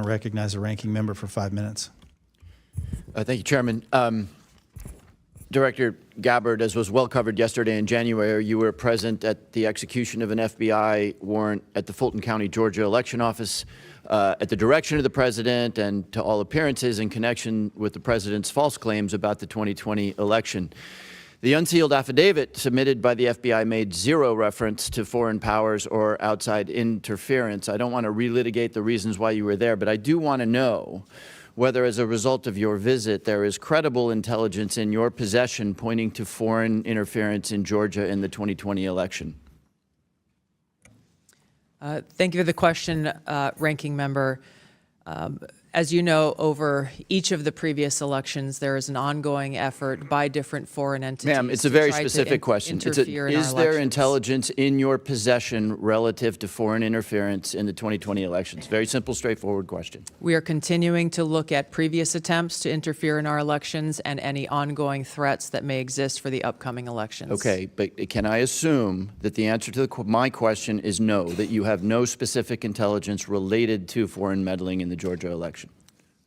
recognize the ranking member for 5 minutes. Thank you, Chairman. Director Gabbard, as was well covered yesterday in January, you were present at the execution of an FBI warrant at the Fulton County, Georgia election office at the direction of the president and to all appearances in connection with the president's false claims about the 2020 election. The unsealed affidavit submitted by the FBI made zero reference to foreign powers or outside interference. I don't want to relitigate the reasons why you were there, but I do want to know whether as a result of your visit there is credible intelligence in your possession pointing to foreign interference in Georgia in the 2020 election. Thank you for the question, Ranking Member. As you know, over each of the previous elections, there is an ongoing effort by different foreign entities. Ma'am, it's a very specific question. Is there intelligence in your possession relative to foreign interference in the 2020 elections? Very simple, straightforward question. We are continuing to look at previous attempts to interfere in our elections and any ongoing threats that may exist for the upcoming elections. Okay, but can I assume that the answer to my question is no, that you have no specific intelligence related to foreign meddling in the Georgia election?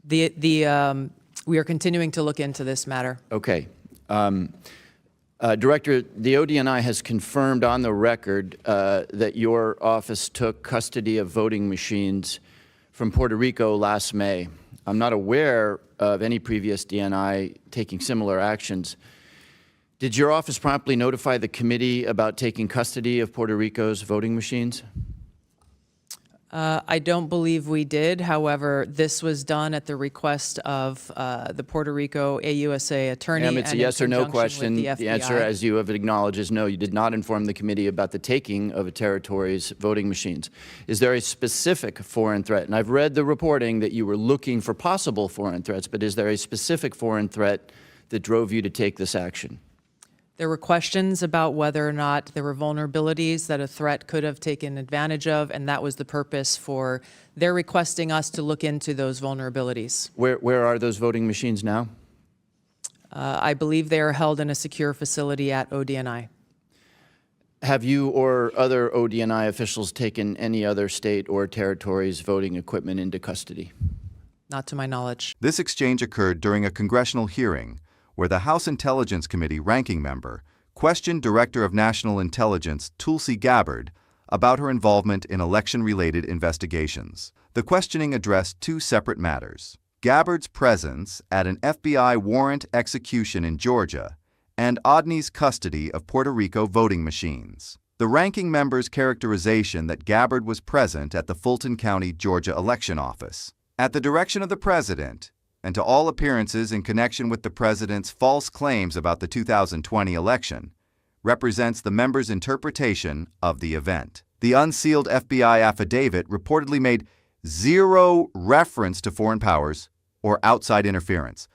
We are continuing to look into this matter. Okay. Director, the ODNI has confirmed on the record that your office took custody of voting machines from Puerto Rico last May. I'm not aware of any previous DNI taking similar actions. Did your office promptly notify the committee about taking custody of Puerto Rico's voting machines? I don't believe we did. However, this was done at the request of the Puerto Rico AUSA attorney. Ma'am, it's a yes or no question. The answer, as you have acknowledged, is no. You did not inform the committee about the taking of a territory's voting machines. Is there a specific foreign threat? And I've read the reporting that you were looking for possible foreign threats, but is there a specific foreign threat that drove you to take this action? There were questions about whether or not there were vulnerabilities that a threat could have taken advantage of, and that was the purpose for their requesting us to look into those vulnerabilities. Where are those voting machines now? I believe they are held in a secure facility at ODNI. Have you or other ODNI officials taken any other state or territory's voting equipment into custody? Not to my knowledge. This exchange occurred during a congressional hearing where the House Intelligence Committee ranking member questioned Director of National Intelligence Tulsi Gabbard about her involvement in election-related investigations. The questioning addressed two separate matters: Gabbard's presence at an FBI warrant execution in Georgia and Odney's custody of Puerto Rico voting machines. The ranking member's characterization that Gabbard was present at the Fulton County, Georgia election office at the direction of the president and to all appearances in connection with the president's false claims about the 2020 election, represents the member's interpretation of the event. The unsealed FBI affidavit reportedly made zero reference to foreign powers or outside interference,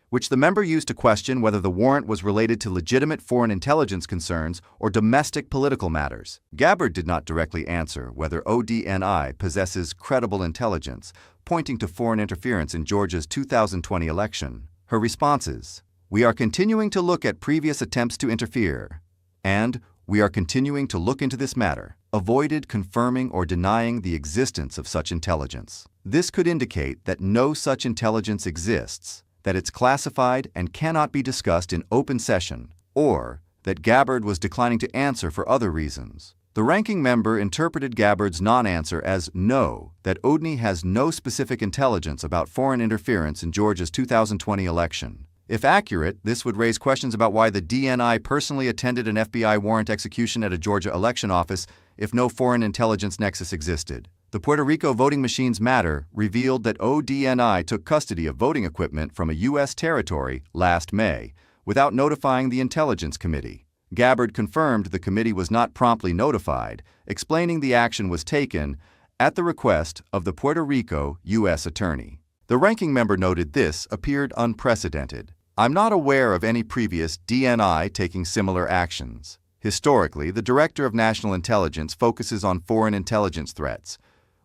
which the member used to question whether the warrant was related to legitimate foreign intelligence concerns or domestic political matters. Gabbard did not directly answer whether ODNI possesses credible intelligence pointing to foreign interference in Georgia's 2020 election. Her responses: "We are continuing to look at previous attempts to interfere," and "We are continuing to look into this matter," avoided confirming or denying the existence of such intelligence. This could indicate that no such intelligence exists, that it's classified and cannot be discussed in open session, or that Gabbard was declining to answer for other reasons. The ranking member interpreted Gabbard's non-answer as no, that Odney has no specific intelligence about foreign interference in Georgia's 2020 election. If accurate, this would raise questions about why the DNI personally attended an FBI warrant execution at a Georgia election office if no foreign intelligence nexus existed. The Puerto Rico voting machines matter revealed that ODNI took custody of voting equipment from a U.S. territory last May without notifying the Intelligence Committee. Gabbard confirmed the committee was not promptly notified, explaining the action was taken at the request of the Puerto Rico U.S. Attorney. The ranking member noted this appeared unprecedented. "I'm not aware of any previous DNI taking similar actions. Historically, the Director of National Intelligence focuses on foreign intelligence threats,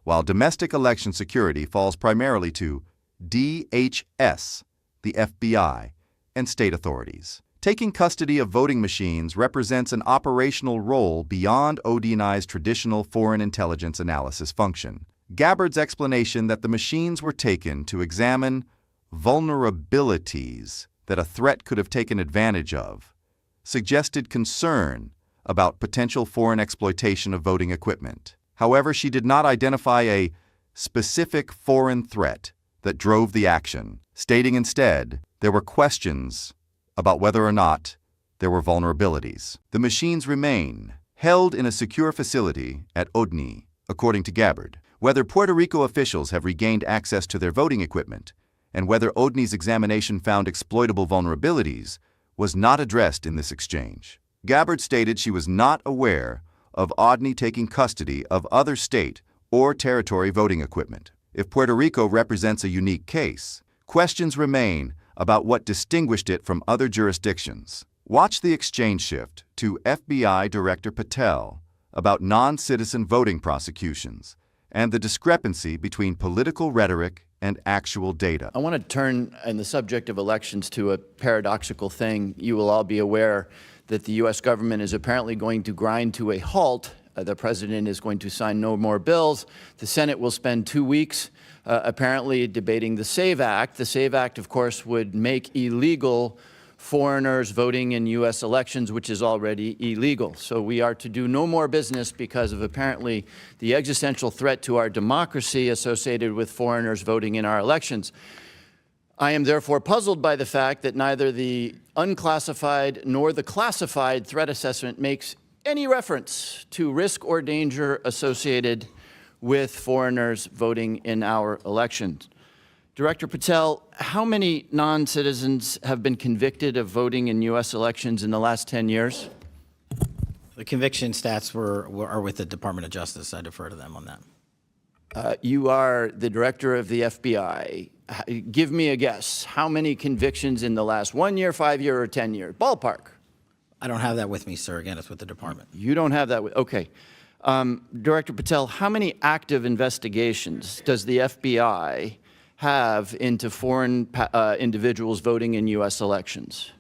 while domestic election security falls primarily to DHS, the FBI, and state authorities. Taking custody of voting machines represents an operational role beyond ODNI's traditional foreign intelligence analysis function. Gabbard's explanation that the machines were taken to examine vulnerabilities that a threat could have taken advantage of suggested concern about potential foreign exploitation of voting equipment. However, she did not identify a specific foreign threat that drove the action, stating instead there were questions about whether or not there were vulnerabilities. The machines remain held in a secure facility at Odni, according to Gabbard. Whether Puerto Rico officials have regained access to their voting equipment and whether Odni's examination found exploitable vulnerabilities was not addressed in this exchange. Gabbard stated she was not aware of Odni taking custody of other state or territory voting equipment. If Puerto Rico represents a unique case, questions remain about what distinguished it from other jurisdictions. Watch the exchange shift to FBI Director Patel about non-citizen voting prosecutions and the discrepancy between political rhetoric and actual data. I want to turn in the subject of elections to a paradoxical thing. You will all be aware that the U.S. government is apparently going to grind to a halt. The president is going to sign no more bills. The Senate will spend 2 weeks apparently debating the SAVE Act. The SAVE Act, of course, would make illegal foreigners voting in U.S. elections, which is already illegal. So we are to do no more business because of apparently the existential threat to our democracy associated with foreigners voting in our elections. I am therefore puzzled by the fact that neither the unclassified nor the classified threat assessment makes any reference to risk or danger associated with foreigners voting in our elections. Director Patel, how many non-citizens have been convicted of voting in U.S. elections in the last 10 years? The conviction stats are with the Department of Justice. I defer to them on that. You are the director of the FBI. Give me a guess. How many convictions in the last 1 year, 5 year, or 10 years? Ballpark. I don't have that with me, sir. Again, it's with the department. You don't have that. Okay. Director Patel, how many active investigations does the FBI have into foreign individuals voting in U.S. elections?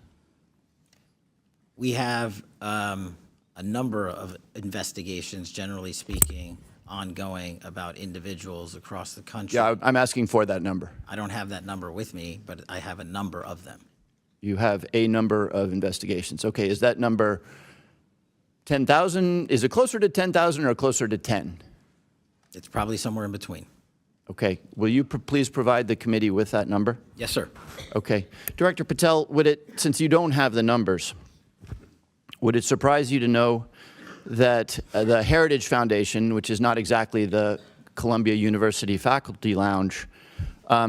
We have a number of investigations, generally speaking, ongoing about individuals across the country. Yeah, I'm asking for that number. I don't have that number with me, but I have a number of them. You have a number of investigations. Okay, is that number 10,000? Is it closer to 10,000 or closer to 10? It's probably somewhere in between. Okay, will you please provide the committee with that number? Yes, sir. Okay. Director Patel, since you don't have the numbers, would it surprise you to know that the Heritage Foundation, which is not exactly the Columbia University Faculty Lounge,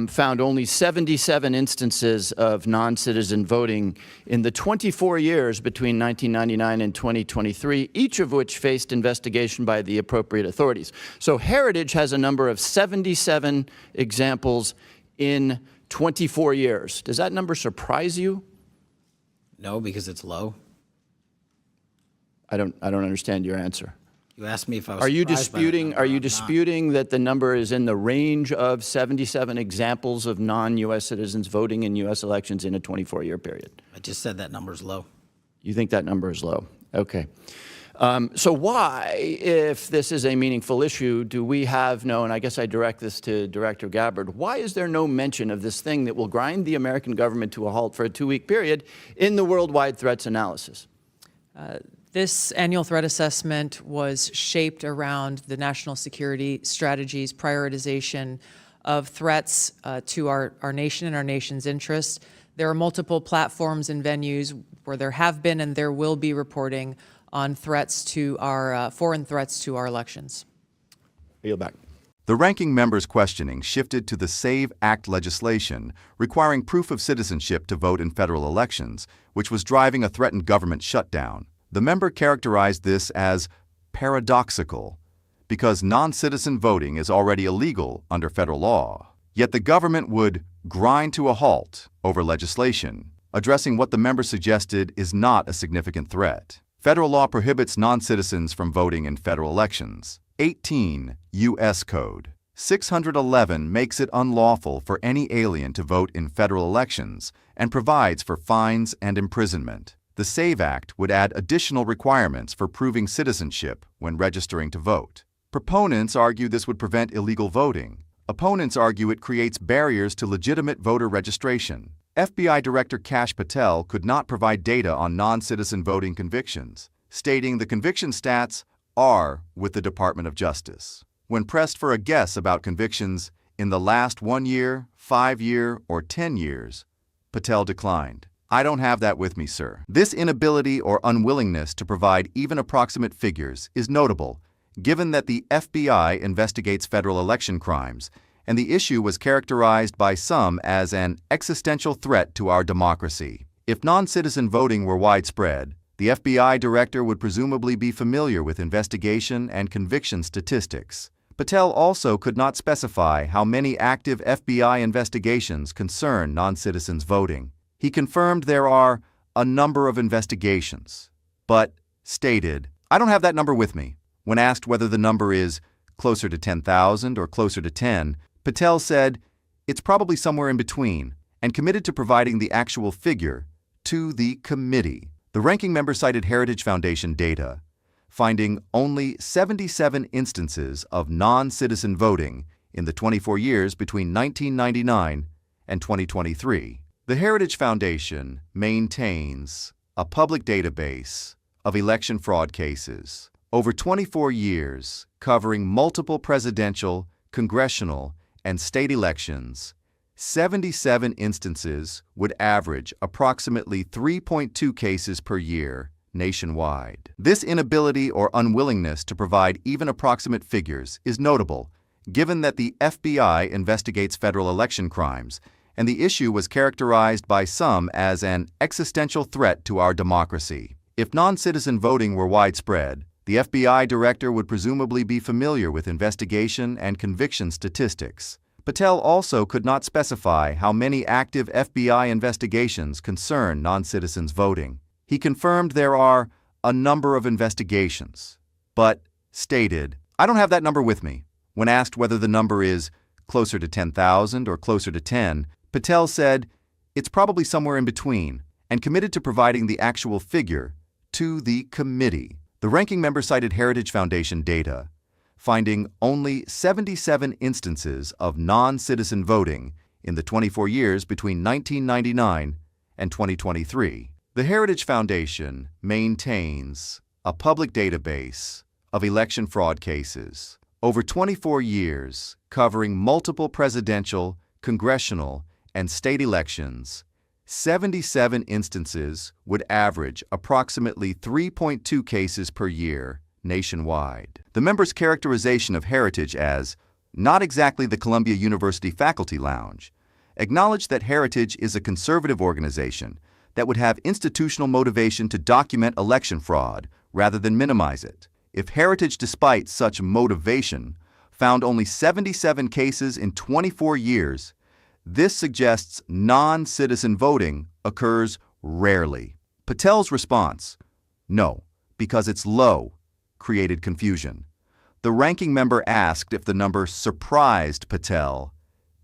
found only 77 instances of non-citizen voting in the 24 years between 1999 and 2023, each of which faced investigation by the appropriate authorities. So Heritage has a number of 77 examples in 24 years. Does that number surprise you? No, because it's low. I don't understand your answer. You asked me if I was Are you surprised by that disputing? number. Are you I'm not. disputing that the number is in the range of 77 examples of non-U.S. citizens voting in U.S. elections in a 24-year period? I just said that number's low. You think that number is low? Okay. So why, if this is a meaningful issue, do we have no, and I guess I direct this to Director Gabbard, why is there no mention of this thing that will grind the American government to a halt for a 2-week period in the worldwide threats analysis? This annual threat assessment was shaped around the national security strategy's prioritization of threats to our nation and our nation's interests. There are multiple platforms and venues where there have been and there will be reporting on threats to our foreign threats to our elections. I yield back. The ranking member's questioning shifted to the SAVE Act legislation requiring proof of citizenship to vote in federal elections, which was driving a threatened government shutdown. The member characterized this as paradoxical because non-citizen voting is already illegal under federal law. Yet the government would grind to a halt over legislation, addressing what the member suggested is not a significant threat. Federal law prohibits non-citizens from voting in federal elections. 18 U.S. Code 611 makes it unlawful for any alien to vote in federal elections and provides for fines and imprisonment. The SAVE Act would add additional requirements for proving citizenship when registering to vote. Proponents argue this would prevent illegal voting. Opponents argue it creates barriers to legitimate voter registration. FBI Director Kash Patel could not provide data on non-citizen voting convictions, stating the conviction stats are with the Department of Justice. When pressed for a guess about convictions in the last 1 year, 5 year, or 10 years, Patel declined. "I don't have that with me, sir." This inability or unwillingness to provide even approximate figures is notable, given that the FBI investigates federal election crimes, and the issue was characterized by some as an existential threat to our democracy. If non-citizen voting were widespread, the FBI director would presumably be familiar with investigation and conviction statistics. Patel also could not specify how many active FBI investigations concern non-citizens voting. He confirmed there are a number of investigations, but stated, "I don't have that number with me." When asked whether the number is closer to 10,000 or closer to 10, Patel said, "It's probably somewhere in between," and committed to providing the actual figure to the committee. The ranking member cited Heritage Foundation data, finding only 77 instances of non-citizen voting in the 24 years between 1999 and 2023. The Heritage Foundation maintains a public database of election fraud cases over 24 years, covering multiple presidential, congressional, and state elections. 77 instances would average approximately 3.2 cases per year nationwide. This inability or unwillingness to provide even approximate figures is notable, given that the FBI investigates federal election crimes, and the issue was characterized by some as an existential threat to our democracy. If non-citizen voting were widespread, the FBI director would presumably be familiar with investigation and conviction statistics. Patel also could not specify how many active FBI investigations concern non-citizens voting. He confirmed there are a number of investigations, but stated, "I don't have that number with me." When asked whether the number is closer to 10,000 or closer to 10, Patel said, "It's probably somewhere in between," and committed to providing the actual figure to the committee. The ranking member cited Heritage Foundation data, finding only 77 instances of non-citizen voting in the 24 years between 1999 and 2023. The Heritage Foundation maintains a public database of election fraud cases over 24 years, covering multiple presidential, congressional, and state elections. 77 instances would average approximately 3.2 cases per year nationwide. The member's characterization of Heritage as not exactly the Columbia University Faculty Lounge acknowledged that Heritage is a conservative organization that would have institutional motivation to document election fraud rather than minimize it. If Heritage, despite such motivation, found only 77 cases in 24 years, this suggests non-citizen voting occurs rarely. Patel's response, "No, because it's low," created confusion. The ranking member asked if the number surprised Patel,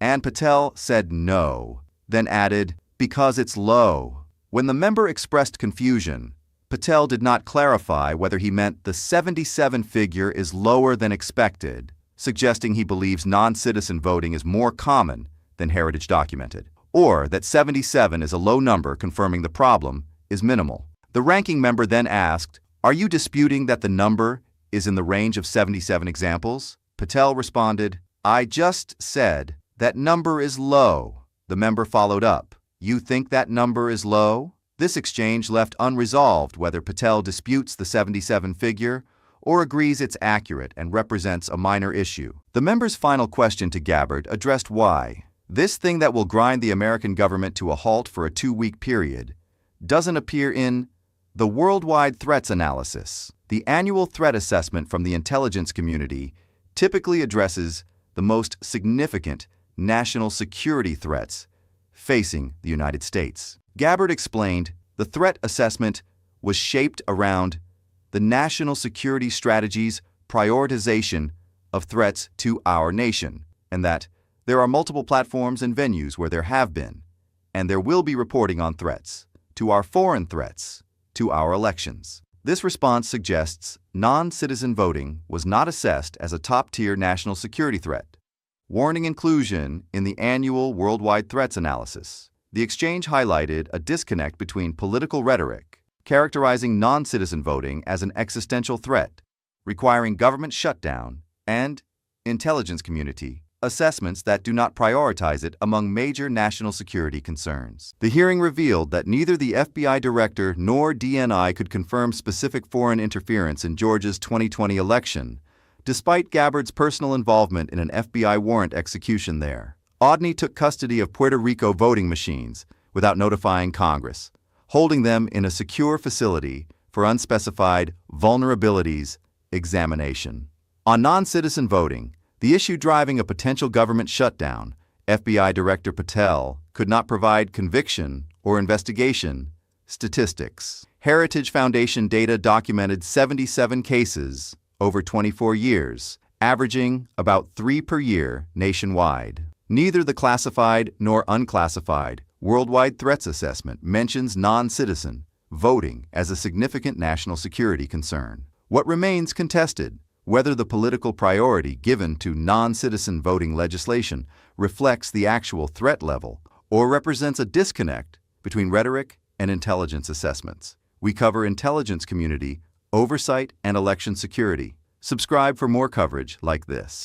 and Patel said no, then added, "Because it's low." When the member expressed confusion, Patel did not clarify whether he meant the 77 figure is lower than expected, suggesting he believes non-citizen voting is more common than Heritage documented, or that 77 is a low number confirming the problem is minimal. The ranking member then asked, "Are you disputing that the number is in the range of 77 examples?" Patel responded, "I just said that number is low." The member followed up, "You think that number is low?" This exchange left unresolved whether Patel disputes the 77 figure or agrees it's accurate and represents a minor issue. The member's final question to Gabbard addressed why this thing that will grind the American government to a halt for a 2-week period doesn't appear in the Worldwide Threats Analysis. The annual threat assessment from the intelligence community typically addresses the most significant national security threats facing the United States. Gabbard explained the threat assessment was shaped around the national security strategy's prioritization of threats to our nation, and that there are multiple platforms and venues where there have been, and there will be reporting on threats, to our foreign threats, to our elections. This response suggests non-citizen voting was not assessed as a top-tier national security threat, warning inclusion in the annual worldwide threats analysis. The exchange highlighted a disconnect between political rhetoric, characterizing non-citizen voting as an existential threat, requiring government shutdown, and intelligence community assessments that do not prioritize it among major national security concerns. The hearing revealed that neither the FBI director nor DNI could confirm specific foreign interference in Georgia's 2020 election, despite Gabbard's personal involvement in an FBI warrant execution there. Odney took custody of Puerto Rico voting machines without notifying Congress, holding them in a secure facility for unspecified vulnerabilities examination. On non-citizen voting, the issue driving a potential government shutdown, FBI Director Patel could not provide conviction or investigation statistics. Heritage Foundation data documented 77 cases over 24 years, averaging about 3 per year nationwide. Neither the classified nor unclassified Worldwide Threats Assessment mentions non-citizen voting as a significant national security concern. What remains contested, whether the political priority given to non-citizen voting legislation reflects the actual threat level or represents a disconnect between rhetoric and intelligence assessments. We cover intelligence community, oversight, and election security. Subscribe for more coverage like this.